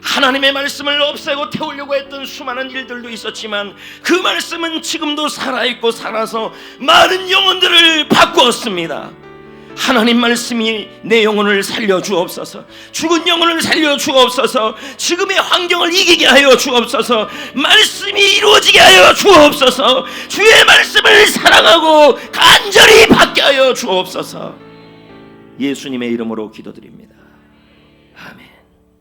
하나님의 말씀을 없애고 태우려고 했던 수많은 일들도 있었지만 그 말씀은 지금도 살아있고 살아서 많은 영혼들을 바꾸었습니다. 하나님 말씀이 내 영혼을 살려 주옵소서. 죽은 영혼을 살려 주옵소서. 지금의 환경을 이기게 하여 주옵소서. 말씀이 이루어지게 하여 주옵소서. 주의 말씀을 사랑하고 간절히 받게 하여 주옵소서. 예수님의 이름으로 기도드립니다. 아멘.